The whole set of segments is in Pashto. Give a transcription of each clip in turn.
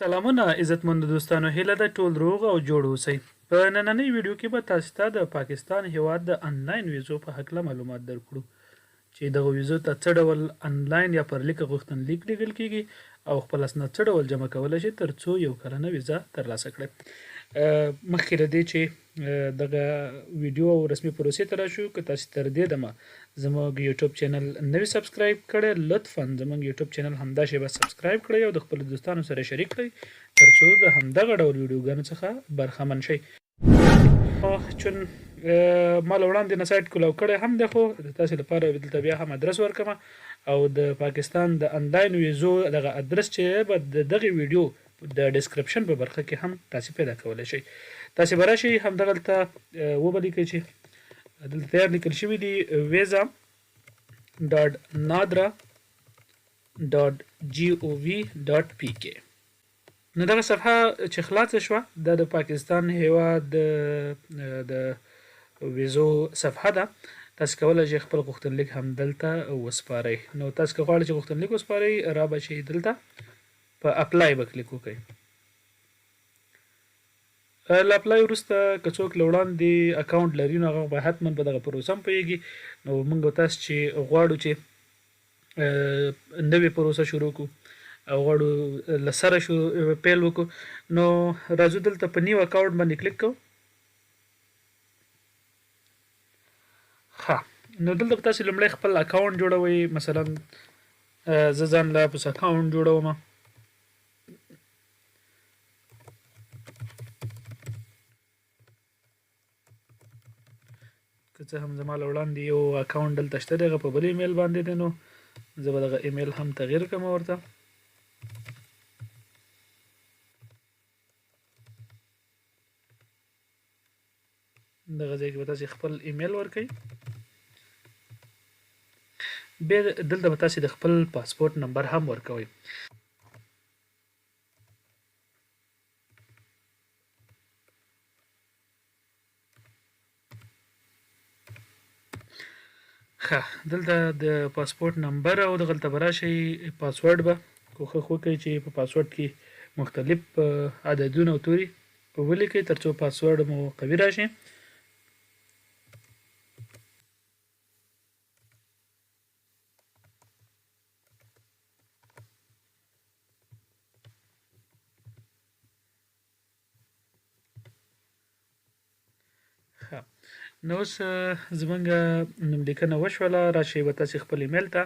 سلامونه عزتمندو دوستانو، هیله ده ټول روغ او جوړ اوسئ. په نننۍ ویډیو کې به تاسو ته د پاکستان هیواد د انلاین ویزو په هکله معلومات درکړو چې دغه ویزو ته څه ډول انلاین یا پر لیک غوښتنلیک لیږل کیږي او خپل اسناد څه ډول جمع کولی شئ تر څو یو کلنه ویزا ترلاسه کړئ. مخکې له دې چې دغه ویډیو او رسمي پروسې ته راشو، که تاسو تر دې دمه زموږ یوټیوب چینل نه وي سبسکرایب کړی، لطفا زموږ یوټیوب چینل همدا شیبه سبسکرایب کړئ او د خپلو دوستانو سره شریک کړئ تر څو د همدغه ډول ویډیوګانو څخه برخمن شئ. چون ما له وړاندې نه سایټ کولاو کړی هم دی، خو د تاسې لپاره دلته بیا هم ادرس ورکوم او د پاکستان د انلاین ویزو دغه ادرس چې به د دغې ویډیو د ډسکرپشن په برخه کې هم تاسې پیدا کولی شئ. تاسې به راشئ همدغلته وبلیکئ چې دلته تیار لیکل شوي دي visa.nadra.gov.pk. نو دغه صفحه چې خلاصه شوه دا د پاکستان هیواد د ویزو صفحه ده. تاسو کولی شئ خپل غوښتنلیک هم دلته وسپارئ. نو تاسو که غواړئ چې غوښتنلیک وسپارئ، را به شئ دلته په اپلای به کلیک وکړئ. له اپلای وروسته که څوک له وړاندې اکاونټ لري نو هغه به حتما په دغه پروسه هم پوهېږي. نو موږ تاسو چې غواړو چې نوې پروسه شروع کړو او غواړو له سره پیل وکړو، نو راځو دلته په نیو اکاونټ باندې کلیک کوو. ښه، نو دلته به تاسې لومړی خپل اکاونټ جوړوئ. مثلا زه ځان له پس اکاونټ جوړوم. که څه هم زما له وړاندې یو اکاونټ دلته شته دی، هغه په بل ایمیل باندې دی، نو زه به دغه ایمیل هم تغیر کړم ورته. دغه ځای کې به تاسې خپل ایمیل ورکوئ. بیا دلته به تاسې د خپل پاسپورټ نمبر هم ورکوئ. ښه، دلته د پاسپورټ نمبر او دغلته به راشئ. پاسورډ به کوښښ وکړئ چې په پاسورډ کې مختلف عددونه او توري ولیکئ تر څو پاسورډ مو قوي راشي. نو اوس زمونږ نوملیکنه وشوله. راشئ به تاسې خپل ایمیل ته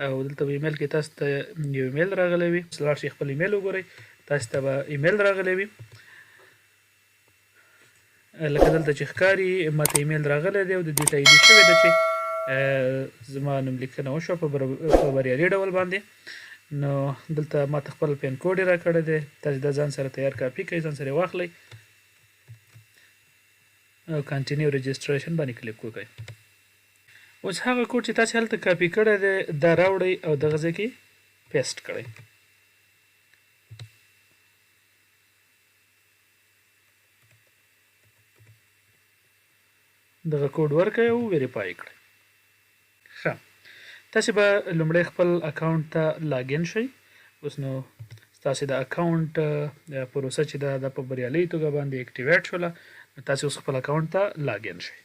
او دلته په ایمیل کې تاسو ته یو ایمیل راغلی وي. لاړ شئ خپل ایمیل وګورئ، تاسو ته به ایمیل راغلی وي لکه دلته چې ښکاري. ماته ایمیل راغلی دی او د دې تایید شوې ده چې زما نوملیکنه وشوه په بریالي ډول باندې. نو دلته ماته خپل پین کوډ یې راکړی دی. تاسې دا ځان سره تیار کاپي کړئ، ځان سره یې واخلئ او کنټینیو رجسټریشن باندې کلیک وکړئ. اوس هغه کوډ چې تاسې هلته کاپي کړی دی دا راوړئ او دغه ځای کې پیسټ کړئ. دغه کوډ ورکړئ او ویریفای کړئ. ښه، تاسې به لومړی خپل اکاونټ ته لاګین شئ. اوس نو ستاسې د اکاونټ پروسه چې ده دا په بریالۍ توګه باندې اکټیویټ شوله. نو تاسې اوس خپل اکاونټ ته لاګین شئ.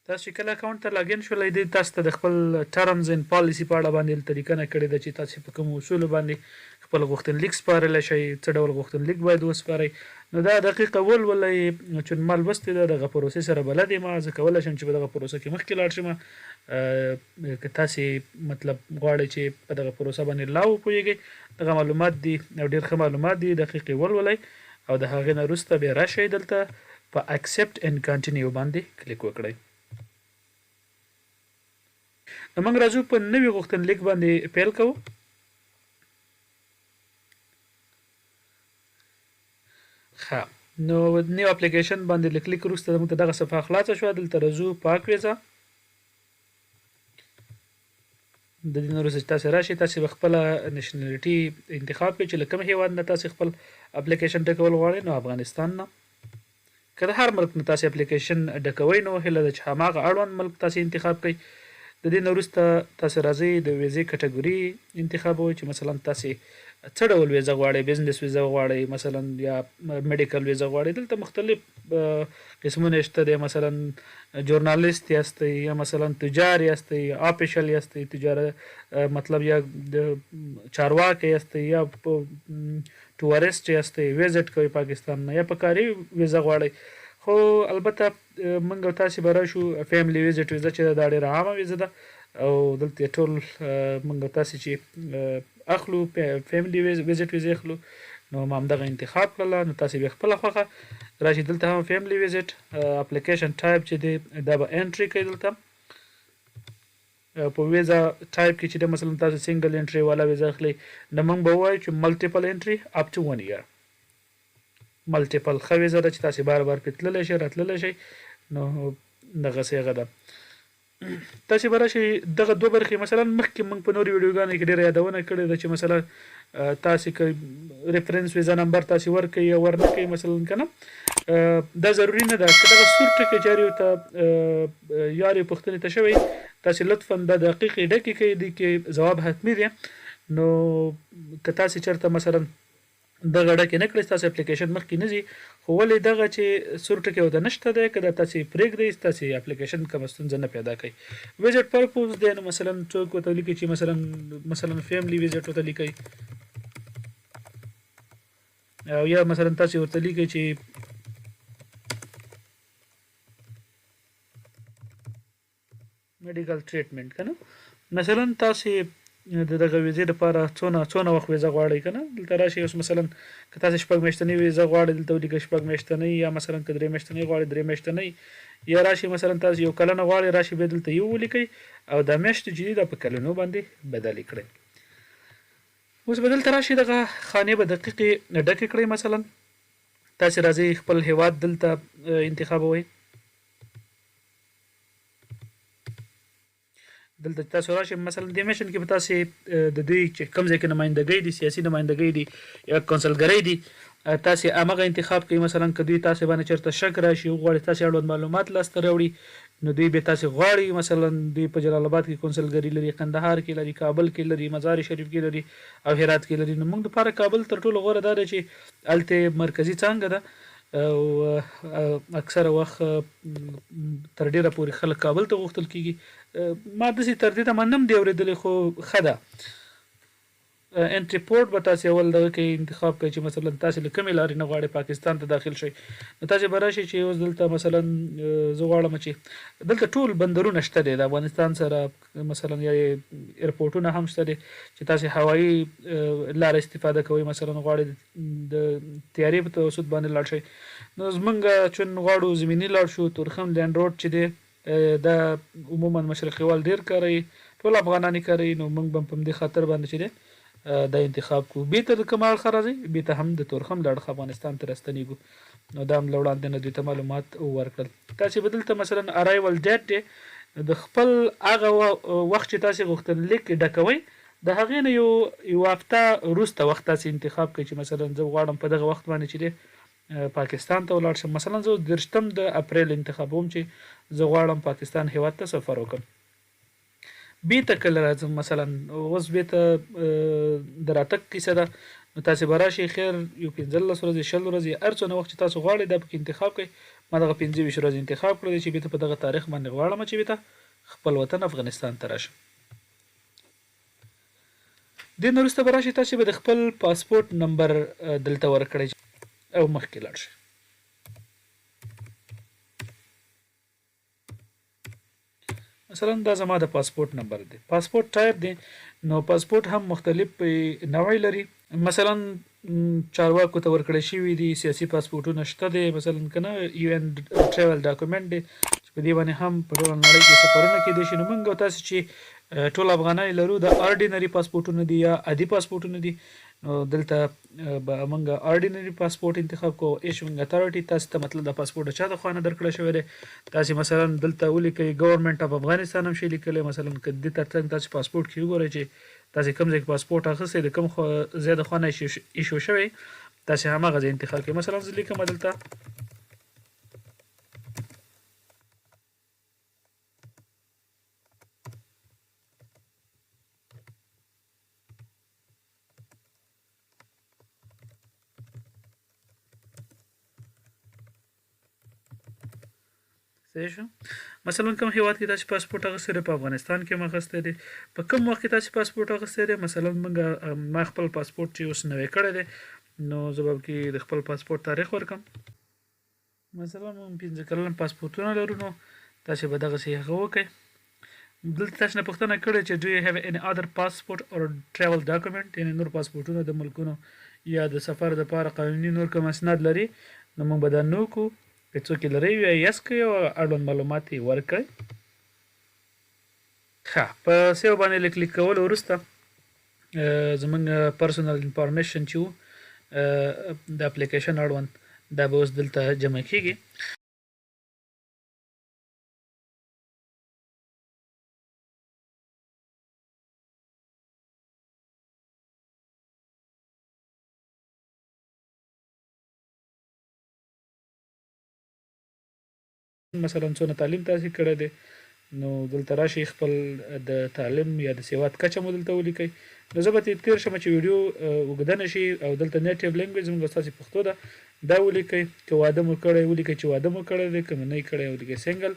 تاسو چې کله اکاونټ ته لاګین شولئ، دې تاسو ته د خپل ټرمز اینډ پالیسي په اړه باندې هلته لیکنه کړې ده چې تاسې په کومو اصولو باندې خپل غوښتنلیک سپارلی شئ، څه ډول غوښتنلیک باید وسپارئ. نو دا دقیقه ولولئ، چون ما لوستې ده، دغه پروسې سره بلد یم. زه کولی شم چې په دغه پروسه کې مخکې لاړ شم. که تاسې مطلب غواړئ چې په دغه پروسه باندې لا وپوهېږئ، دغه معلومات دي او ډېر ښه معلومات دي، دقیق یې ولولئ او د هغې نه وروسته بیا راشئ دلته په اکسپټ اینډ کنټینیو باندې کلیک وکړئ. نو موږ راځو په نوي غوښتنلیک باندې پیل کوو. ښه، نو نیو اپلیکیشن باندې له کلیک وروسته موږ ته دغه صفحه خلاصه شوه. دلته راځو پاک ویزا. د دې نه وروسته چې تاسې راشئ، تاسې به خپله نیشنلټي انتخاب کړئ چې له کوم هېواد نه تاسې خپل اپلیکیشن ډکول غواړئ. نو افغانستان نه. که د هر ملک نه تاسې اپلیکیشن ډکوئ نو هیله ده چې هماغه اړوند ملک تاسې انتخاب کړئ. د دې نه وروسته تاسو راځئ د ویزې کټګوري انتخابوئ چې مثلا تاسې څه ډول ویزه غواړئ، بزنس ویزه غواړئ مثلا یا میډیکل ویزه غواړئ. دلته مختلف قسمونه شته دی، مثلا ژورنالیست یاستئ یا مثلا تجار یاستئ، آفیشل یاستئ، مطلب یا چارواکی یاستئ یا ټوریسټ یاستئ، ویزټ کوئ پاکستان نه، یا په کاري ویزه غواړئ. خو البته موږ او تاسې به راشو فیملی ویزټ ویزه چې دا ډېره عامه ویزه ده او دلته ټول موږ او تاسې چې اخلو فیملی ویزټ ویزه اخلو نو ما همدغه انتخاب کړله. نو تاسې بیا خپله خوښه راشي. دلته هم فیملی ویزټ اپلیکیشن ټایپ چې دی دا به انټري کوئ. دلته په ویزا ټایپ کې چې د مثلا تاسو سنگل انټري والا ویزا اخلي نو موږ به ووایو چې ملټیپل انټري اپ ټو 1 year. ملټیپل ښه ویزه ده چې تاسې بار بار پرې تللی شئ راتللی شئ. نو دغسې هغه ده. تاسې به راشئ دغه دوه برخې مثلا مخکې موږ په نورو ویډیوګانو کې ډېره یادونه کړې ده چې مثلا تاسې که ریفرنس ویزا نمبر تاسې ورکوئ یا ورنه کوئ مثلا که نه دا ضروري نه ده. که دغه سور ټکي چې هر یو ته یار یو پوښتنې ته شوی تاسې لطفا دا دقیقې ډکې کوئ، دې کې ځواب حتمي دی. نو که تاسې چېرته مثلا دغه ډکې نه کړئ ستاسې اپلیکیشن مخکې نه ځي. خو ولې دغه چې سور ټکي ورته نشته دی که دا تاسې پرېږدئ ستاسې اپلیکیشن کومه ستونزه نه پیدا کوي. ویزټ پرپوز دی نو مثلا څوک ورته لیکي چې مثلا فیملی ویزټ ورته لیکئ او یا مثلا تاسې ورته لیکئ چې میډیکل ټریټمنټ که نه مثلا تاسې د دغه ویزې دپاره څونه وخت ویزه غواړئ که نه. دلته راشئ اوس مثلا که تاسې 6 میاشتنۍ ویزه غواړئ دلته ولیکئ 6 میاشتنۍ، یا مثلا که 3 میاشتنۍ غواړئ 3 میاشتنۍ، یا راشئ مثلا تاسې 1 کلنه غواړئ راشئ بیا دلته 1 ولیکئ او دا میاشتې چې دي دا په کلونو باندې بدلې کړئ. اوس به دلته راشئ دغه خانې به دقیقې ډکې کړئ. مثلا تاسې راځئ خپل هیواد دلته انتخابوئ. دلته تاسو راشئ مثلا دې میشن کې به تاسې د دوی چې کوم ځای کې نمایندګۍ دي، سیاسي نمایندګۍ دي یا کونسلګرۍ دي، تاسې همغه انتخاب کوئ. مثلا که دوی تاسې باندې چېرته شک راشي وغواړي تاسې اړوند معلومات لاسته راوړي نو دوی بیا تاسې غواړي مثلا دوی په جلال آباد کې کونسلګري لري، قندهار کې لري، کابل کې لري، مزار شریف کې لري او هرات کې لري. نو موږ دپاره کابل تر ټولو غوره دا ده چې هلته مرکزي څانګه ده او اکثره وخت تر ډیره پورې خلک کابل ته غوښتل کیږي. ما داسې تردید ما نم دی اورېدلی خو ښه ده. انټري پورټ به تاسې اول دغه کې انتخاب کوئ چې مثلا تاسې له کومې لارې نه غواړئ پاکستان ته داخل شئ. نو تاسې به راشئ چې اوس دلته مثلا زه غواړم چې دلته ټول بندرونه شته دی د افغانستان سره، مثلا یا ایرپورټونه هم شته دی چې تاسې هوایي لاره استفاده کوئ. مثلا غواړئ د طیارې په توسط باندې لاړ شئ. نو زمونږ چون غواړو زمیني لاړ شو تورخم لینډ روډ چې دی دا عموما مشرقي وال ډېر کاروي، ټول افغانان یې کاروي. نو موږ به په همدې خاطر باندې چې دی دا انتخاب کوو. بیرته د کوم اړخه راځئ بیرته هم د تورخم له اړخه افغانستان ته راستنیږو. نو دا هم له وړاندې نه دوی ته معلومات ورکړل. تاسې به دلته مثلا ارایول ډیټ دی د خپل هغه وخت چې تاسې غوښتنلیک ډکوئ د هغې نه یو هفته وروسته وخت تاسې انتخاب کوئ چې مثلا زه غواړم په دغه وخت باندې چې دی پاکستان ته ولاړ شم. مثلا زه 30 د اپریل انتخابوم چې زه غواړم پاکستان هیواد ته سفر وکړم. بیرته کله راځم مثلا اوس بیرته د راتګ کیسه ده. نو تاسې به راشئ خیر یو 15 ورځې 20 ورځې هر څونه وخت چې تاسو غواړئ دا پکې انتخاب کړئ. ما دغه 25 ورځې انتخاب کړی دی چې بیرته په دغه تاریخ باندې غواړم چې بیرته خپل وطن افغانستان ته راشم. دې نه وروسته به راشئ تاسې به د خپل پاسپورټ نمبر دلته ورکړئ او مخکې لاړ شئ. مثلا دا زما د پاسپورټ نمبر دی. پاسپورټ ټایپ دی نو پاسپورټ هم مختلف نوعی لري. مثلا چارواکو ته ورکړی شوي دي سیاسي پاسپورټونه شته دی مثلا که نه UN ټریول ډاکومنټ دی چې په دې باندې هم په ټوله نړۍ کې سفرونه کیدای شي. نو موږ او تاسې چې ټول افغانان لرو د آرډینري پاسپورټونه دي یا عادي پاسپورټونه دي. نو دلته به موږ آرډینري پاسپورټ انتخاب کوو. ایشوینګ اتھارټي تاسې ته مطلب د پاسپورټ چا د خوا نه درکړی شوی دی. تاسې مثلا دلته ولیکئ ګورنمنټ اف افغانستان هم شي لیکلی. مثلا که دې ترڅنګ تاسې پاسپورټ کې وګورئ چې تاسې کوم ځای کې پاسپورټ اخیستی د کوم ځای د خوا نه ایشو شوی تاسې هماغه ځای انتخاب کړئ. مثلا زه لیکم دلته صحیح شو. مثلا کوم هیواد کې تاسو پاسپورت اخیستی دی، په افغانستان کې م اخیستی دی، په کوم وخت کې تاسو پاسپورت اخیستی دی؟ مثلا ما خپل پاسپورت چې اوس نوی کړی دی، نو زه به پکې د خپل پاسپورت تاریخ ورکړم. مثلا موږ 15 کلن پاسپورتونه لرو، نو تاسو به دغسې هغه وکړئ. دلته تاسو نه پوښتنه کړې چې do you have any other passport or travel document، یعنې نور پاسپورتونه د ملکونو یا د سفر دپاره قانوني نور کوم اسناد لري؟ نو موږ به دا نه وکړو. که څوک یې لرئ یا یس کړئ او اړوند معلومات یې ورکړئ. ښه، په سیو باندې له کلیک کولو وروسته زموږ پرسنل انفارمیشن چې وو د اپلیکیشن اړوند دا به اوس دلته جمع کیږي. مثلا څونه تعلیم تاسو کړی دی، نو دلته راشئ خپل د تعلیم یا د سواد کچه مو دلته ولیکئ. نو زه به تیر شم چې ویډیو اوږده نه شي، او دلته نیټیو لینګویج زموږ ستاسې پښتو ده، دا ولیکئ. که واده مو کړی ولیکئ چې واده مو کړی دی، که مو نه یې کړی ولیکئ سنګل.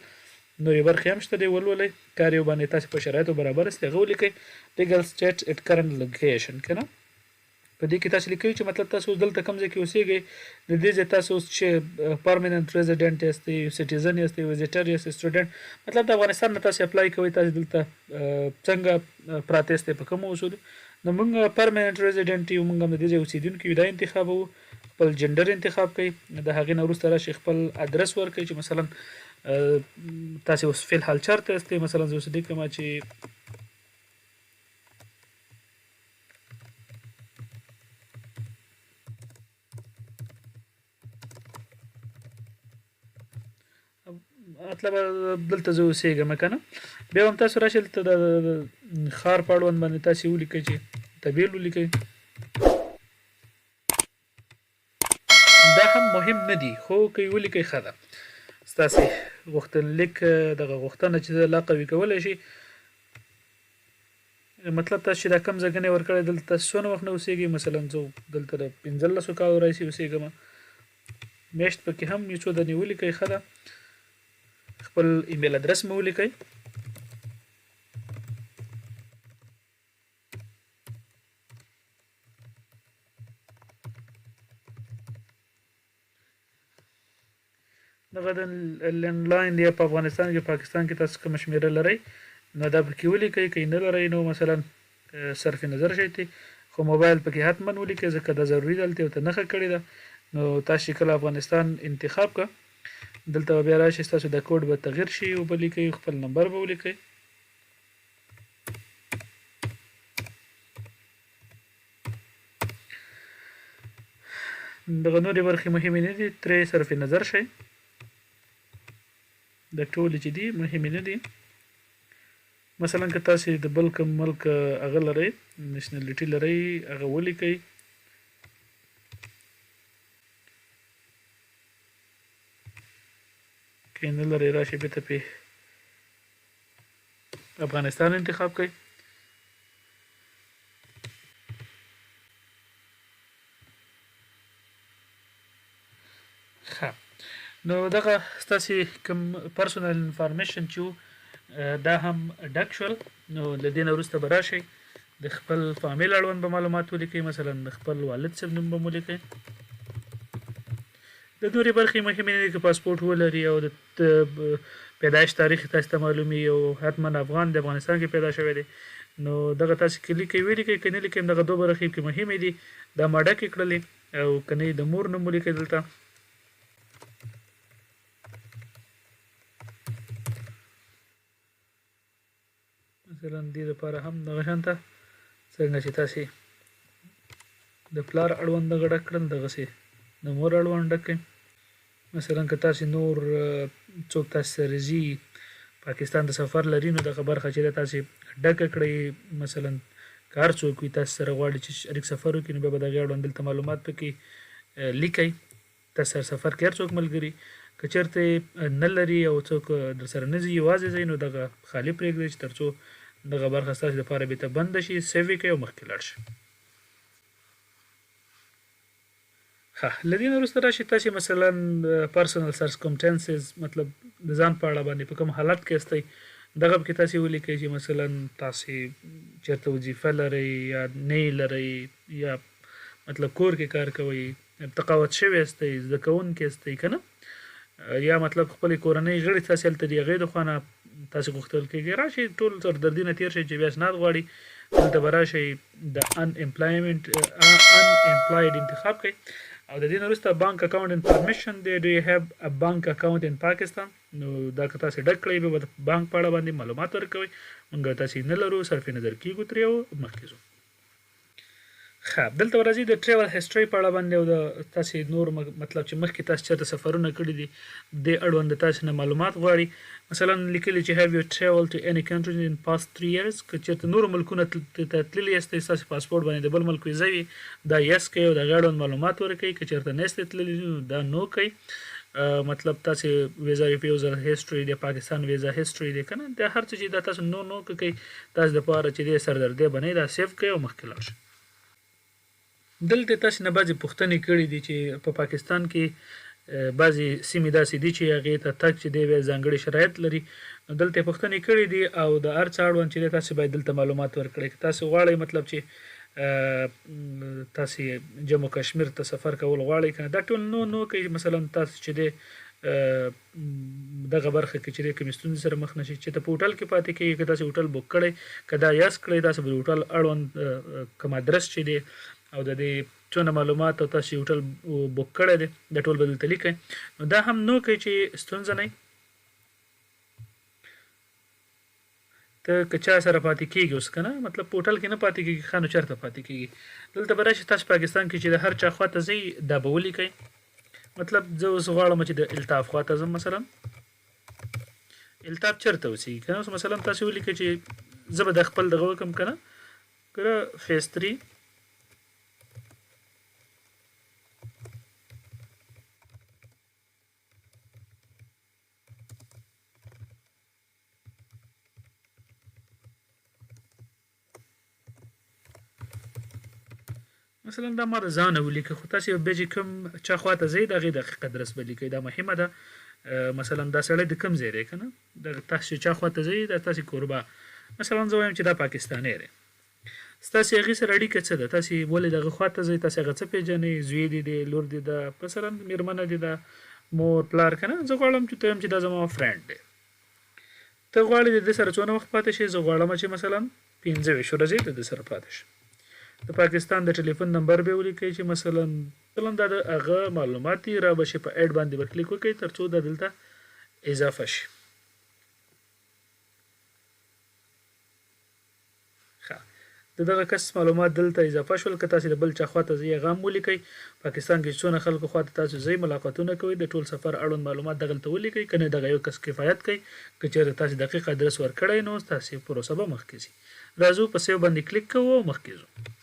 نورې برخې هم شته دی ولولئ. کار یو باندې تاسې په شرایطو برابر است هغه ولیکئ. لیګل سټیټ اټ کرنټ لوکیشن که نه، په دې کې تاسو لیکئ چې مطلب تاسو دلته کوم ځای کې اوسېږئ. د دې ځای تاسو اوس چې پرمننت ریزیډنټ یاستئ، سټیزن یاستئ، ویزیټر یاستئ، سټوډنټ، مطلب د افغانستان نه تاسو اپلای کوئ، تاسو دلته څنګه پراته یاستئ، په کومو اصولو. نو موږ پرمننت ریزیډنټ یو، موږ هم د دې ځای اوسېدونکي یو، دا انتخابوو. خپل جنډر انتخاب کړئ. د هغې نه وروسته راشئ خپل ادرس ورکړئ چې مثلا تاسو اوس فی الحال چېرته یاستئ. مثلا زه اوس دې کومه چې مطلب دلته زه اوسېږم که نه. بیا هم تاسو راشئ دلته د ښار په اړوند باندې تاسې ولیکئ چې طبیل ولیکئ. دا هم مهم نه دي، خو که یې ولیکئ ښه ده. ستاسې غوښتنلیک دغه غوښتنه چې ده لا قوي کولی شي. مطلب تاسو چې دا کوم ځایګنی ورکړی دلته تاسو څونه وخت نه اوسېږئ. مثلا زه دلته د 15 کالو راهیسې اوسېږم. میاشت پکې هم یو څو دانې ولیکئ ښه ده. خپل ایمیل ادرس مو ولیکئ. دغه د لینډلاین یا په افغانستان کې پاکستان کې تاسو کومه شمېره لرئ، نو دا پکې ولیکئ. که یې نه لرئ نو مثلا صرف نظر شئ تی، خو موبایل پکې حتما ولیکئ ځکه دا ضروري ده. هلته ورته نښه کړې ده. نو تاسو چې کله افغانستان انتخاب کړه، دلته به بیا راشئ، ستاسو د کوډ به تغیر شي، وبه لیکئ، خپل نمبر به ولیکئ. دغه نورې برخې مهمې نه دي، ترې صرف نظر شئ. د ټولې چې دي مهمې نه دي. مثلا که تاسې د بل کوم ملک هغه لرئ، نشنلیټي لرئ، هغه ولیکئ. که یې نه لرئ راشئ بېرته پې افغانستان انتخاب کړئ. ښه، نو دغه ستاسې کوم پرسنل انفارمیشن چې وو دا هم ډک شول. نو له دې نه وروسته به راشئ د خپل فامیل اړوند به معلومات ولیکئ. مثلا د خپل والد صاحب نوم به مو ولیکئ. د نورې برخې مهمې نه دي. که پاسپورټ ولري او د پیدایش تاریخ تاسو ته معلوم وي او حتما افغان د افغانستان کې پیدا شوی دی، نو دغه تاسو که لیکئ ولیکئ، که نه لیکئ دغه دوه برخې کې مهمې دي. دا ما ډکې کړلې. او که نه د مور نوم ولیکئ دلته. مثلا دې لپاره هم دغه شانته څنګه چې تاسې د پلار اړوند دغه ډک کړل، دغسې د مور اړوند ډک کړئ. مثلا که تاسې نور څوک تاسې سره ځي، پاکستان ته سفر لري، نو دغه برخه چې ده تاسې ډکه کړئ. مثلا که هر څوک وي تاسې سره غواړي چې شریک سفر وکړي، نو بیا به د هغې اړوند دلته معلومات پکې لیکئ. تاسې سره سفر کې هر څوک ملګري، که چېرته نه لري او څوک در سره نه ځي، یوازې ځئ، نو دغه خالي پرېږدئ چې تر څو دغه برخه ستاسې لپاره بېرته بنده شي، سیو یې کړئ او مخکې لاړ شئ. له دې نه وروسته راشئ تاسې مثلا پرسنل سرکمسټانسز، مطلب د ځان په اړه باندې په کوم حالت کې استئ دغه کې تاسو ولیکئ چې مثلا تاسو چېرته وظیفه لرئ یا نه لرئ یا مطلب کور کې کار کوئ تقاعد شوي استئ زده کوونکي استئ که نه یا مطلب خپلې کورنۍ غړي تاسو هلته د هغې د خوا نه تاسو غوښتل کېږي راشئ ټول سردردي نه تېر شئ چې بیا اسناد غواړي دلته به راشئ د انامپلایډ انتخاب کړئ او د دې نه وروسته بانک اکاونټ انفارمیشن دی ډو یو هیو ا بانک اکاونټ ان پاکستان نو دا که تاسو ډک کړئ به د بانک په اړه باندې معلومات ورکوئ موږ تاسو نه لرو صرف نظر کېږو ترې او مخکې ځو ښه دلته راځي د ټریول هیسټري په اړه باندې او د تاسو نور مطلب چې مخکې تاسو چېرته سفرونه کړي دي د اړوند د تاسو نه معلومات غواړي مثلا لیکلي چې have you traveled to any country in past 3 years که چېرته نورو ملکونو ته تللي یاستئ ستاسو پاسپورټ باندې د بل ملک ویزه وي دا یس کوئ او د هغې اړوند معلومات ورکوئ که چېرته نه یاستئ تللي دا نو کوئ مطلب تاسو ویزا ریفیوزل هیسټري دی پاکستان ویزا هیسټري دی که نه دا هر څه چې دا تاسو نو کوئ تاسو دپاره چې دی سردردی به نه دا سیف کوئ او مخکې لاړ شئ دلته تاسو نه بعضې پوښتنې کړي دي چې په پاکستان کې بعضې سیمې داسې دي چې هغې ته تګ چې دی بیا ځانګړي شرایط لري نو دلته یې پوښتنې کړي دي او د هر څه اړوند چې دی تاسو باید دلته معلومات ورکړئ که تاسو غواړئ مطلب چې تاسو جموں کشمیر ته سفر کول غواړئ که نه دا ټول نو کوي مثلا تاسو چې دی دغه برخه کې چې کومې ستونزې سره مخ نشئ چې ته په هوټل کې پاتې کېږئ که تاسو هوټل بک کړئ که دا یاس کړئ تاسو به د هوټل اړوند کوم ادرس چې دی او د دې څونه معلومات او تاسو هوټل بک کړی دی دا ټول به دلته لیکئ نو دا هم نو کوي چې ستونزه نه ته که چا سره پاتې کېږي اوس که نه مطلب په هوټل کې نه پاتې کېږي ښه نو چېرته پاتې کېږي دلته به راشي تاسو پاکستان کې چې د هر چا خوا ته ځئ دا به ولیکئ مطلب زه اوس غواړم چې د الطاف خوا ته ځم مثلا الطاف چېرته اوسېږي که نه اوس مثلا تاسو ولیکئ چې زه به د خپل دغه وکړم که نه که فیس 3 مثلا دا ما د ځانه ولیکه خو تاسو بیا چې کوم چا خوا ته ځئ د هغې دقیق ادرس به لیکئ دا مهمه ده مثلا دا سړی د کوم ځای دی که نه د تاسو چې چا خوا ته ځئ دا تاسې کوربه مثلا زه وایم چې دا پاکستانی دی ستاسې هغې سره اړیکه څه ده تاسې ولې دغه خوا ته ځئ تاسې هغه څه پېژنئ زوی دې دی لور دې ده مثلا مېرمنه دې ده مور پلار که نه زه غواړم چې ته وایم چې دا زما فرینډ دی ته غواړې د ده سره څونه وخت پاتې شي زه غواړم چې مثلا 15 ورځې د ده سره پاتې شم د پاکستان د ټلیفون نمبر به ولیکئ چې مثلا دا د هغه معلومات دي را به شي په ایډ باندې به کلیک وکړئ تر څو دا دلته اضافه شي د دغه کس معلومات دلته اضافه شول که تاسو د بل چا خوا ته ځئ هغه هم ولیکئ پاکستان کې څونه خلکو خوا ته تاسو ځئ ملاقاتونه کوئ د ټول سفر اړوند معلومات دغلته ولیکئ که نه دغه یو کس کفایت کوي که چېرې تاسو دقیق ادرس ورکړی نو ستاسې پروسه به مخکې ځي راځو په سیو باندې کلیک کوو او مخکې ځو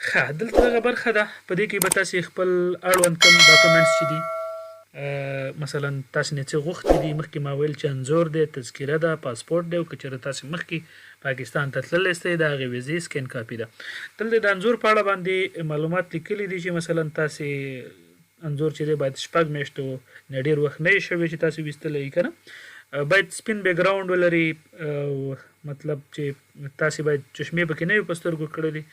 ښه دلته دغه برخه ده په دې کې به تاسې خپل اړوند کوم ډاکومنټس چې دي مثلا تاسو نه څه غوښتي دي مخکې ما ویل چې انځور دی تذکره ده پاسپورټ دی او که چېرې تاسې مخکې پاکستان ته تللی یاستئ د هغې ویزې سکین کاپي ده دلته د انځور په اړه باندې معلومات لیکلي دي چې مثلا تاسې انځور چې دی باید 6 میاشتو نه ډېر وخت نه وي شوی چې تاسو ویستلی که نه باید سپین بیکګراوند ولري مطلب چې تاسې باید چشمې پکې نه وي په سترګو کړلي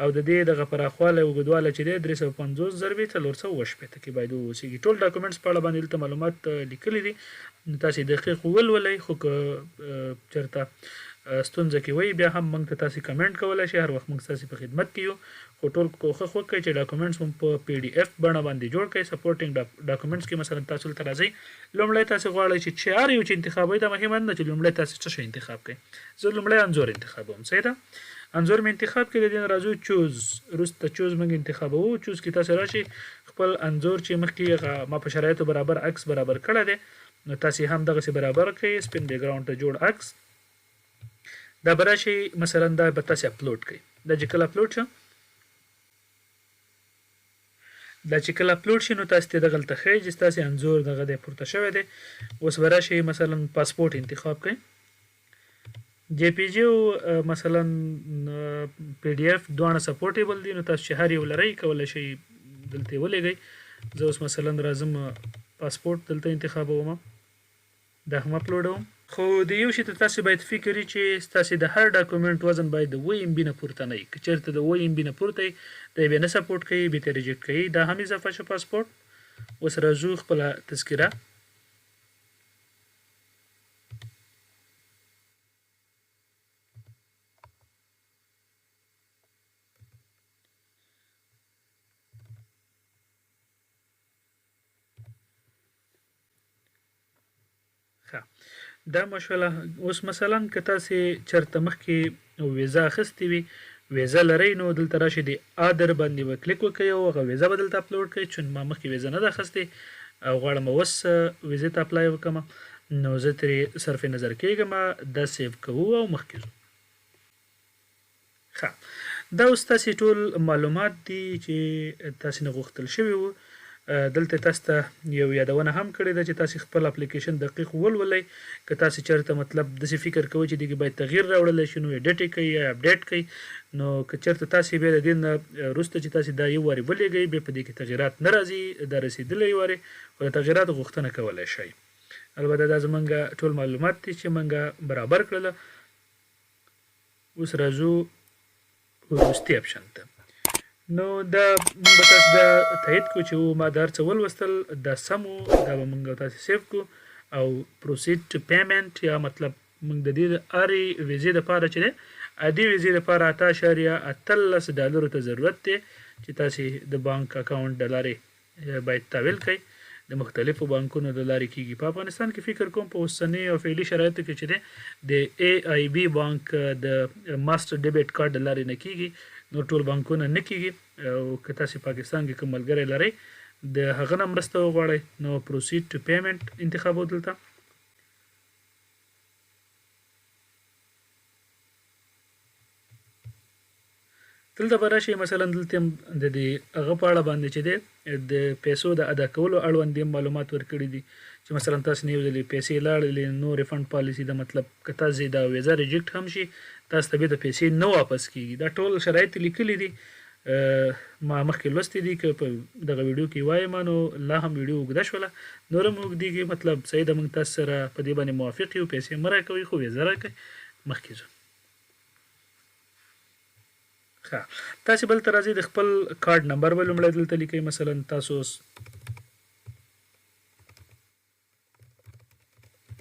او د دې دغه پراخوالی اوږدوالی چې دی 350 ضربې 480 کې باید واوسېږي ټول ډاکومنټس په اړه باندې دلته معلومات لیکلي دي نو تاسې دقیق ولولئ خو که چېرته ستونزه کې وي بیا هم موږ ته تاسې کمنټ کولی شئ هر وخت موږ ستاسې په خدمت کې یو خو ټول کوښښ وکړئ چې ډاکومنټس مو په PDF بڼه باندې جوړ کړئ سپورټینګ ډاکومنټس کې مثلا تاسو دلته راځئ لومړی تاسې غواړئ چې هر یو چې انتخابوئ دا مهمه نه چې لومړی تاسې څه شی انتخاب کړئ زه لومړی انځور انتخابوم صحیح ده انځور مې انتخاب کړي د دې نه راځو چوز وروسته چوز موږ انتخابوو چوز کې تاسې راشئ خپل انځور چې مخکې ما په شرایطو برابر عکس برابر کړی دی نو تاسې هم دغسې برابر کړئ سپین بیکګراوند ته جوړ عکس دا به راشي مثلا دا به تاسې اپلوډ کړئ دا چې کله اپلوډ شه دا چې کله اپلوډ شي نو تاسې ته دغلته ښیي چې ستاسې انځور دغه دی پورته شوی دی اوس به راشئ مثلا پاسپورټ انتخاب کړئ جی پی جی او مثلا PDF دواړه سپورټیبل دي نو تاسو چې هر یو لرئ کولی شئ دلته یې ولېږئ زه اوس مثلا راځم پاسپورت دلته انتخابوم، دا هم اپلوډوم. خو د یو شي ته تاسې باید فکر وي چې ستاسې د هر ډاکومنټ وزن باید د 7 MB نه پورته نه وي. که چېرته د 7 MB نه پورته وي دی بیا نه سپورټ کوي، بیا ته ریجیکټ کوي. دا هم اضافه شو پاسپورټ. اوس راځو خپله تذکره. دا مشوله. اوس مثلا که تاسې چېرته مخکې ویزا اخیستې وي، ویزا لرئ، نو دلته راشئ د ادر باندې به کلیک وکړئ او هغه ویزا به دلته اپلوډ کړئ. چون ما مخکې ویزا نه ده اخیستې او غواړم اوس ویزې ته اپلای وکړم، نو زه ترې صرف نظر کېږم. دا سیو کوو او مخکې ځو. ښه، دا اوس تاسې ټول معلومات دي چې تاسې نه غوښتل شوي وو. دلته تاسو ته یو یادونه هم کړې ده چې تاسې خپل اپلیکیشن دقیق ولولئ. که تاسې چېرته مطلب داسې فکر کوئ چې دې باید تغییر راوړلی شي، نو ایډیټ یې کوئ یا اپډیټ کوئ. نو که چېرته تاسې بیا د دې نه وروسته چې تاسې دا یو وارې ولېږئ، بیا په دې کې تغییرات نه راځي، دا رسېدلی یو وارې، خو د تغییراتو غوښتنه کولی شئ. البته دا زمونږ ټول معلومات دي چې مونږ برابر کړله. اوس راځو وروستي اپشن ته. نو دا موږ به تاسو دا تایید کړو چې ما دا هر څه ولوستل، دا سم و. دا به موږ تاسې سیو کړو او پروسید ټو پیمنټ، یا مطلب موږ د دې د هرې ویزې دپاره چې دی، عادي ویزې دپاره $8.13 ته ضرورت دی چې تاسې د بانک اکاونټ د لارې باید تحویل کړئ. د مختلفو بانکونو د لارې کېږي. په افغانستان کې فکر کوم په اوسنۍ او فعلي شرایطو کې چې دی د AIB بانک د ماسټر ډیبټ کارت د لارې نه کېږي، نو ټول بانکونه نه کېږي. او که تاسې پاکستان کې کوم ملګری لرئ د هغه نه مرسته وغواړئ، نو پروسید ټو پیمنټ انتخابوو دلته. دلته به راشئ، مثلا دلته د دې هغه په اړه باندې چې دی د پیسو د ادا کولو اړوند یې معلومات ورکړي دي چې مثلا تاسو نه یو ځلې پیسې لاړلې، نو ریفند پالیسي د مطلب که تاسې دا ویزا ریجیکټ هم شي، تاسو ته بیا د پیسې نه واپس کېږي. دا ټول شرایط لیکلي دي، ما مخکې لوستي دي. که په دغه ویډیو کې وایم نو لا هم ویډیو اوږده شوله، نور هم اوږدېږي. مطلب صحیح ده، موږ تاسو سره په دې باندې موافق یو، پیسې مه راکوئ خو ویزا راکړئ. مخکې ځو. ښه، تاسې بل ته راځئ، د خپل کارډ نمبر به لومړی دلته لیکئ. مثلا تاسو اوس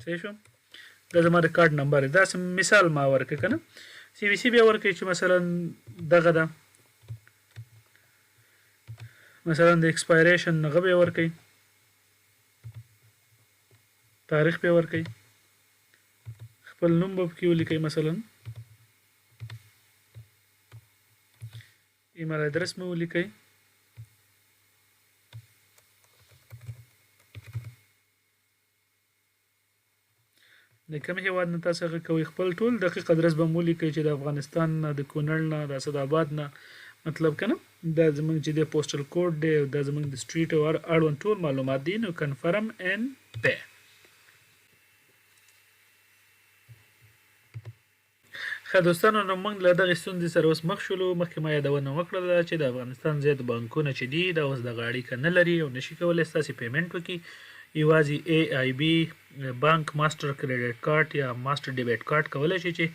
صحیح شو، دا زما د کارډ نمبر دی. داسې مثال ما ورکړه که نه، CVC بیا ورکړئ چې مثلا دغه ده، مثلا د ایکسپایریشن هغه بیا ورکړئ، تاریخ بیا ورکړئ، خپل نوم به پکې ولیکئ، مثلا ایمیل ادرس مې ولیکئ. د کوم هیواد نه تاسو هغه کوئ، خپل ټول دقیق ادرس به مو ولیکئ چې د افغانستان نه، د کونړ نه، د اسداباد نه، مطلب که نه دا زمونږ چې دی پوسټل کوډ دی، دا زمونږ د سټریټ او اړوند ټول معلومات دي. نو کنفرم اینډ پے. ښه دوستانو، نو موږ له دغې ستونزې سره اوس مخ شولو. مخکې ما یادونه وکړله چې د افغانستان زیات بانکونه چې دي دا اوس دغه اړیکه نه لري او نشي کولی ستاسې پیمنټ وکړي. یوازې AIB بانک ماسټر کریډټ کارت یا ماسټر ډیبټ کارت کولی شي چې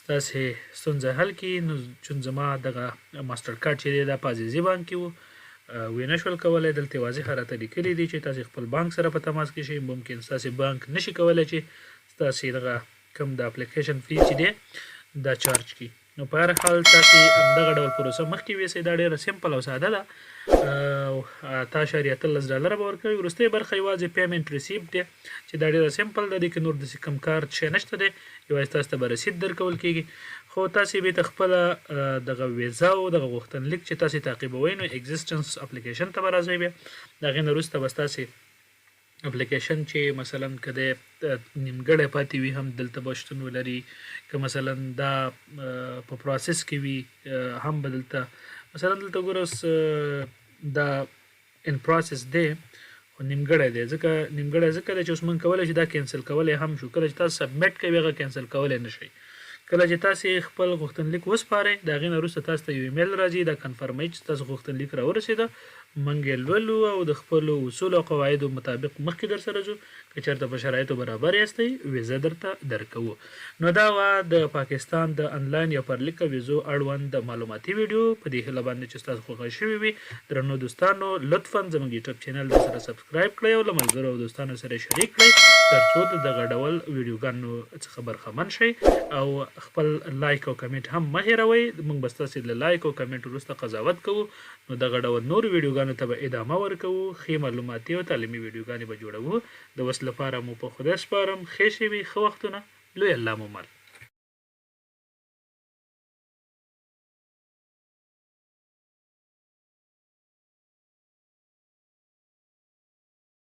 ستاسې ستونزه حل کړي. نو چون زما دغه ماسټر کارت چې دی دا په عزیزي بانک کې و، ویې نه شول کولی. دلته واضح راته لیکلي دي چې تاسې خپل بانک سره په تماس کې شئ. ممکن ستاسې بانک نشي کولی چې ستاسې دغه کوم د اپلیکیشن فی چې دی دا چارج کړي. نو په هر حال تاسې همدغه ډول پروسه مخکې ویسئ. دا ډېره سمپل او ساده ده. $8.13 به ورکوي. وروستۍ برخه یوازې پیمنټ ریسیپټ دی چې دا ډېره سمپل ده. دې کې نور داسې کوم کار شی نشته دی، یوازې تاسو ته به رسید درکول کېږي. خو تاسې بېرته خپله دغه ویزا او دغه غوښتنلیک چې تاسې تعقیبوئ، نو ایګزسټنس اپلیکیشن ته به راځئ. بیا د هغې نه وروسته به ستاسې اپلیکیشن چې مثلا که دی نیمګړی پاتې وي هم دلته به شتون ولري. که مثلا دا په پروسس کې وي هم به دلته مثلا دلته ګوره اوس دا ان پروسس دی خو نیمګړی دی. ځکه نیمګړی ځکه دی چې اوس موږ کولی شو دا کینسل کولی هم شو. کله چې تاسو سبمیټ کوئ هغه کینسل کولی نه شئ. کله چې تاسې خپل غوښتنلیک وسپارئ، د هغې نه وروسته تاسو ته یو ایمیل راځي، دا کنفرموي چې ستاسو غوښتنلیک راورسېده موږ یې لولو او د خپلو اصولو او قواعدو مطابق مخکې در سره ځو. که چېرته په شرایطو برابر یاستئ ویزه درته درکوو. نو دا وه د پاکستان د انلاین یا پرلیکه ویزو اړوند معلوماتي ویډیو. په دې هیله باندې چې ستاسو خوښه شوې وي. درنو دوستانو لطفا زموږ یوټیوب چینل در سره سبسکرایب کړئ او له ملګرو او دوستانو سره شریک کړئ تر څو د دغه ډول ویډیوګانو څخه برخمن شئ او خپل لایک او کمنټ هم مه هېروئ. موږ به ستاسې له لایک او کمنټ وروسته قضاوت کوو. نو دغه ډول نورو ویډیوګانو ته به ادامه ورکوو. ښې معلوماتي او تعلیمي ویډیوګانې به جوړوو. د اوس لپاره مو په خدای سپارم. ښې شوې ښه وختونه. لوی الله مو مل.